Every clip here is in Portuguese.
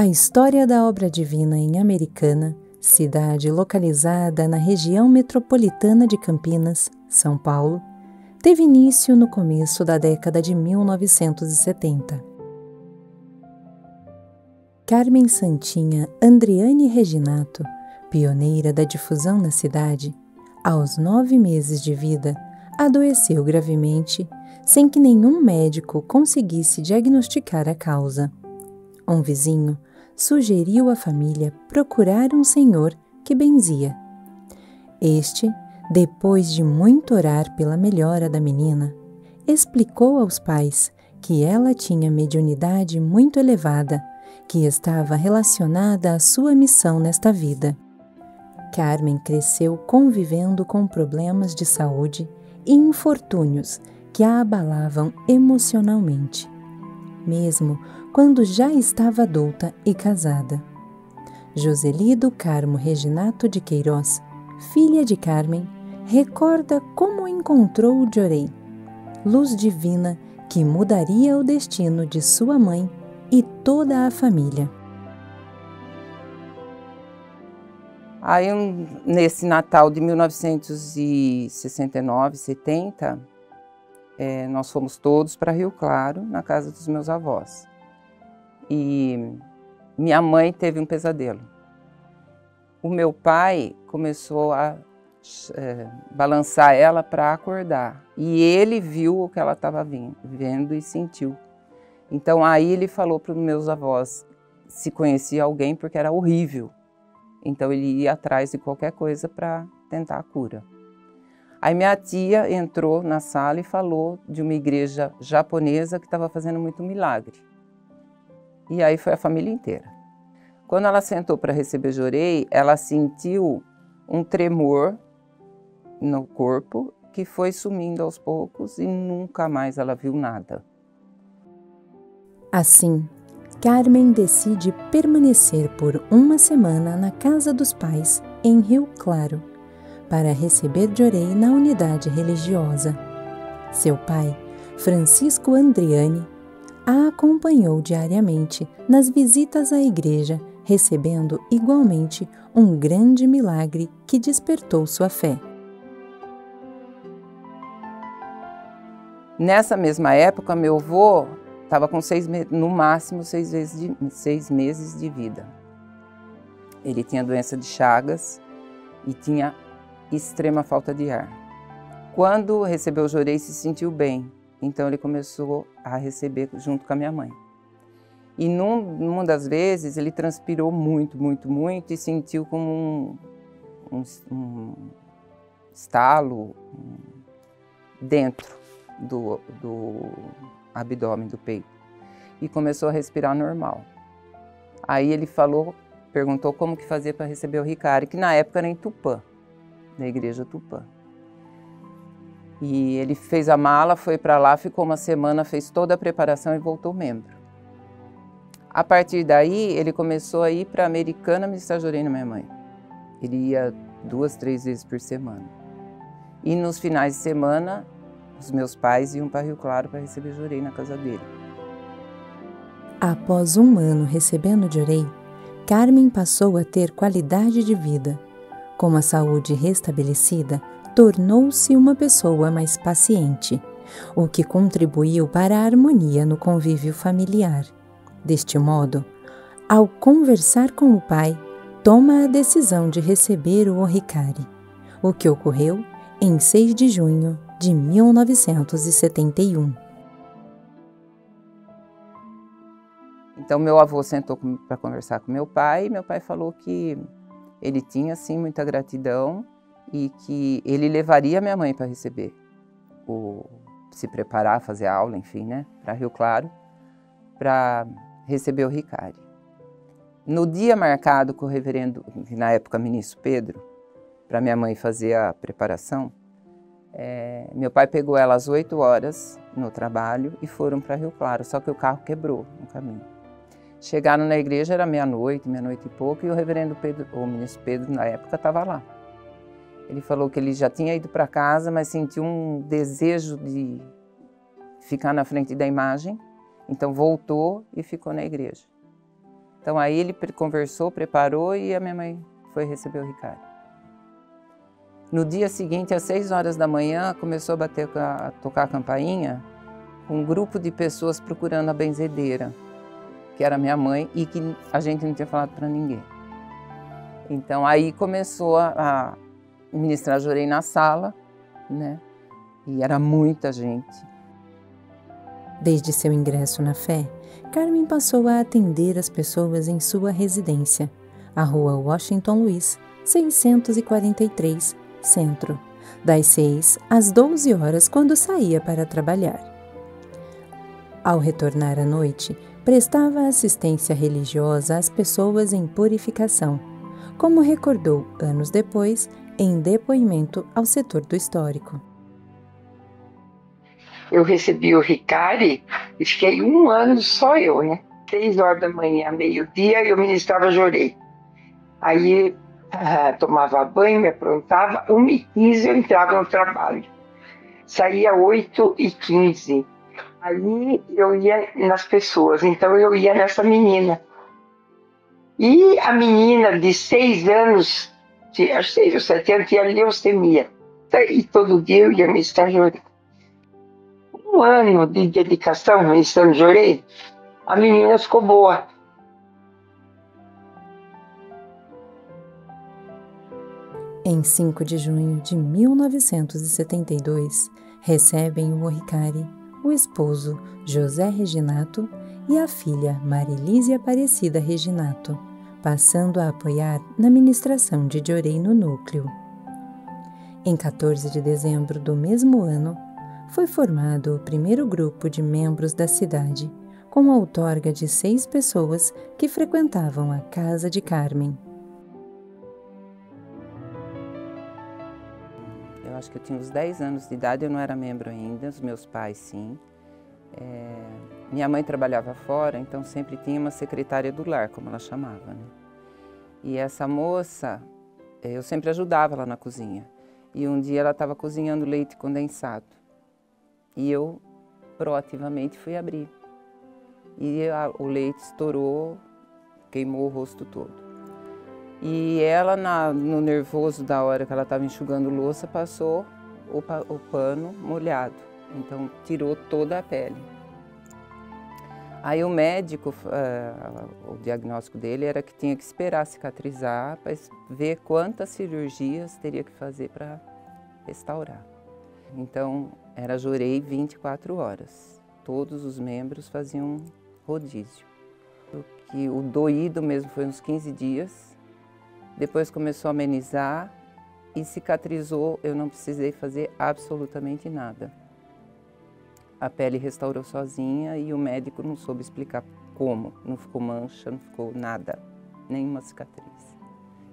A história da obra divina em Americana, cidade localizada na região metropolitana de Campinas, São Paulo, teve início no começo da década de 1970. Carmen Santinha Andriane Reginato, pioneira da difusão na cidade, aos 9 meses de vida, adoeceu gravemente, sem que nenhum médico conseguisse diagnosticar a causa. Um vizinho sugeriu à família procurar um senhor que benzia. Este, depois de muito orar pela melhora da menina, explicou aos pais que ela tinha mediunidade muito elevada, que estava relacionada à sua missão nesta vida. Carmen cresceu convivendo com problemas de saúde e infortúnios que a abalavam emocionalmente, mesmo quando já estava adulta e casada. Joseli do Carmo Reginato de Queiroz, filha de Carmen, recorda como encontrou o Jorei, luz divina que mudaria o destino de sua mãe e toda a família. Aí, nesse Natal de 1969, 70, nós fomos todos para Rio Claro, na casa dos meus avós. E minha mãe teve um pesadelo. O meu pai começou a balançar ela para acordar. E ele viu o que ela estava vendo e sentiu. Então aí ele falou para os meus avós se conhecia alguém, porque era horrível. Então ele ia atrás de qualquer coisa para tentar a cura. Aí minha tia entrou na sala e falou de uma igreja japonesa que estava fazendo muito milagre. E aí foi a família inteira. Quando ela sentou para receber Jorei, ela sentiu um tremor no corpo que foi sumindo aos poucos e nunca mais ela viu nada. Assim, Carmen decide permanecer por uma semana na casa dos pais, em Rio Claro, para receber Jorei na unidade religiosa. Seu pai, Francisco Andriane, a acompanhou diariamente nas visitas à igreja, recebendo igualmente um grande milagre que despertou sua fé. Nessa mesma época, meu avô estava com no máximo 6 meses de vida. Ele tinha doença de Chagas e tinha extrema falta de ar. Quando recebeu o Jorei, se sentiu bem, então ele começou a receber junto com a minha mãe. E numa das vezes ele transpirou muito e sentiu como um estalo dentro do abdômen, do peito, e começou a respirar normal. Aí ele perguntou como que fazia para receber o Ricari, que na época era em Tupã, na igreja Tupã. E ele fez a mala, foi para lá, ficou uma semana, fez toda a preparação e voltou membro. A partir daí, ele começou a ir para a Americana ministrar Jorei na minha mãe. Ele ia 2, 3 vezes por semana. E nos finais de semana, os meus pais iam para Rio Claro para receber Jorei na casa dele. Após um ano recebendo Jorei, Carmen passou a ter qualidade de vida. Com a saúde restabelecida, tornou-se uma pessoa mais paciente, o que contribuiu para a harmonia no convívio familiar. Deste modo, ao conversar com o pai, toma a decisão de receber o Ricari, o que ocorreu em 6 de junho de 1971. Então meu avô sentou para conversar com meu pai, e meu pai falou que ele tinha sim muita gratidão e que ele levaria minha mãe para receber, se preparar, fazer aula, enfim, né, para Rio Claro, para receber o Ricari. No dia marcado com o reverendo, na época ministro Pedro, para minha mãe fazer a preparação, meu pai pegou ela às 8 horas no trabalho e foram para Rio Claro, só que o carro quebrou no caminho. Chegaram na igreja, era meia-noite e pouco, e o reverendo Pedro, o ministro Pedro, na época, estava lá. Ele falou que ele já tinha ido para casa, mas sentiu um desejo de ficar na frente da imagem, então voltou e ficou na igreja. Então aí ele conversou, preparou e a minha mãe foi receber o Ricardo. No dia seguinte, às 6 horas da manhã, começou a tocar a campainha, um grupo de pessoas procurando a benzedeira, que era minha mãe e que a gente não tinha falado para ninguém. Então aí começou a ministrar Jorei na sala, né? E era muita gente. Desde seu ingresso na fé, Carmen passou a atender as pessoas em sua residência, a Rua Washington Luiz, 643, Centro, das 6 às 12 horas quando saía para trabalhar. Ao retornar à noite, prestava assistência religiosa às pessoas em purificação, como recordou anos depois em depoimento ao setor do histórico. Eu recebi o Ricari e fiquei 1 ano só eu, né? 6 horas da manhã, meio-dia, eu ministrava Jorei. Aí tomava banho, me aprontava, 1h15 eu entrava no trabalho. Saía 8h15. Aí eu ia nas pessoas, então eu ia nessa menina. E a menina de 6 anos, acho 6 ou 7 anos, tinha leucemia. E todo dia eu ia ministrar Jorei. 1 ano de dedicação ministrando Jorei, a menina ficou boa. Em 5 de junho de 1972, recebem o Ricari, o esposo José Reginato e a filha Marilise Aparecida Reginato, passando a apoiar na ministração de Jorei no núcleo. Em 14 de dezembro do mesmo ano, foi formado o primeiro grupo de membros da cidade, com a outorga de 6 pessoas que frequentavam a casa de Carmen. Eu acho que eu tinha uns 10 anos de idade, eu não era membro ainda, os meus pais sim. Minha mãe trabalhava fora, então sempre tinha uma secretária do lar, como ela chamava, né? E essa moça, eu sempre ajudava lá na cozinha. E um dia ela estava cozinhando leite condensado. E eu proativamente fui abrir. E o leite estourou, queimou o rosto todo. E ela, no nervoso da hora que ela estava enxugando louça, passou o pano molhado. Então tirou toda a pele. Aí o médico, o diagnóstico dele era que tinha que esperar cicatrizar para ver quantas cirurgias teria que fazer para restaurar. Então era Jorei 24 horas. Todos os membros faziam rodízio. O doído mesmo foi uns 15 dias. Depois começou a amenizar e cicatrizou, eu não precisei fazer absolutamente nada. A pele restaurou sozinha e o médico não soube explicar como. Não ficou mancha, não ficou nada, nenhuma cicatriz.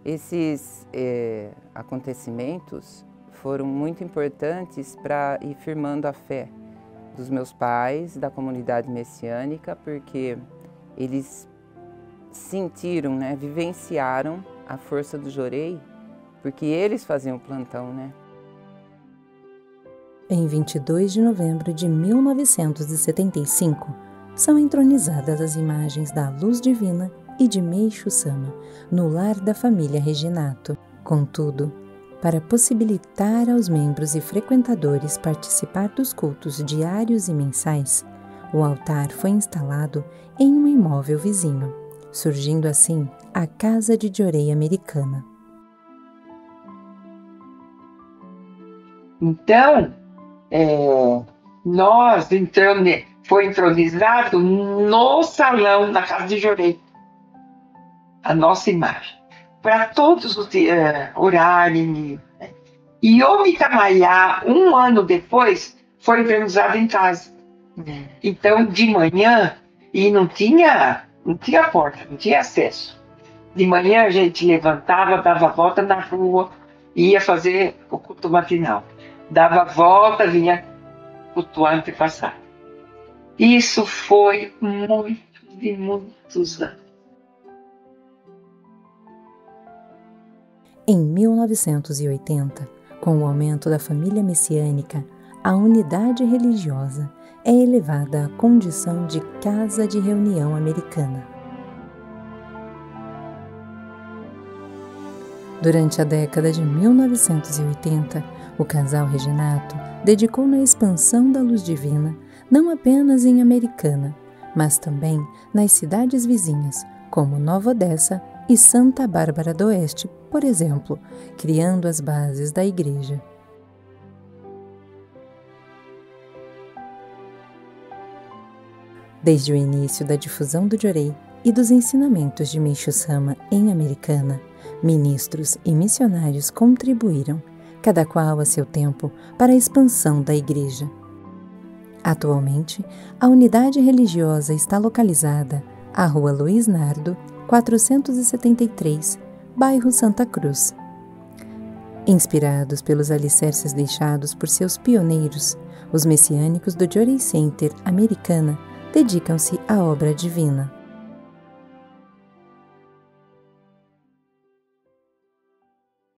Esses acontecimentos foram muito importantes para ir firmando a fé dos meus pais, da comunidade messiânica, porque eles sentiram, né, vivenciaram a força do Jorei, porque eles faziam plantão, né? Em 22 de novembro de 1975, são entronizadas as imagens da Luz Divina e de Meixo Sama no lar da família Reginato. Contudo, para possibilitar aos membros e frequentadores participar dos cultos diários e mensais, o altar foi instalado em um imóvel vizinho, surgindo assim a Casa de Jorei Americana. Então, nós foi entronizado no salão da Casa de Jorei, a nossa imagem, para todos os orarem. E o Mitamaiá, 1 ano depois, foi entronizado em casa. Então, de manhã, e não tinha porta, não tinha acesso. De manhã a gente levantava, dava volta na rua, ia fazer o culto matinal. Dava volta, vinha cultuar antepassado. Isso foi muitos anos. Em 1980, com o aumento da família messiânica, a unidade religiosa é elevada à condição de casa de reunião americana. Durante a década de 1980, o casal Reginato dedicou na expansão da luz divina, não apenas em Americana, mas também nas cidades vizinhas, como Nova Odessa e Santa Bárbara do Oeste, por exemplo, criando as bases da igreja. Desde o início da difusão do Jorei e dos ensinamentos de Meishu Sama em Americana, ministros e missionários contribuíram, cada qual a seu tempo, para a expansão da igreja. Atualmente, a unidade religiosa está localizada à Rua Luiz Nardo, 473, bairro Santa Cruz. Inspirados pelos alicerces deixados por seus pioneiros, os messiânicos do Jorei Center Americana dedicam-se à obra divina.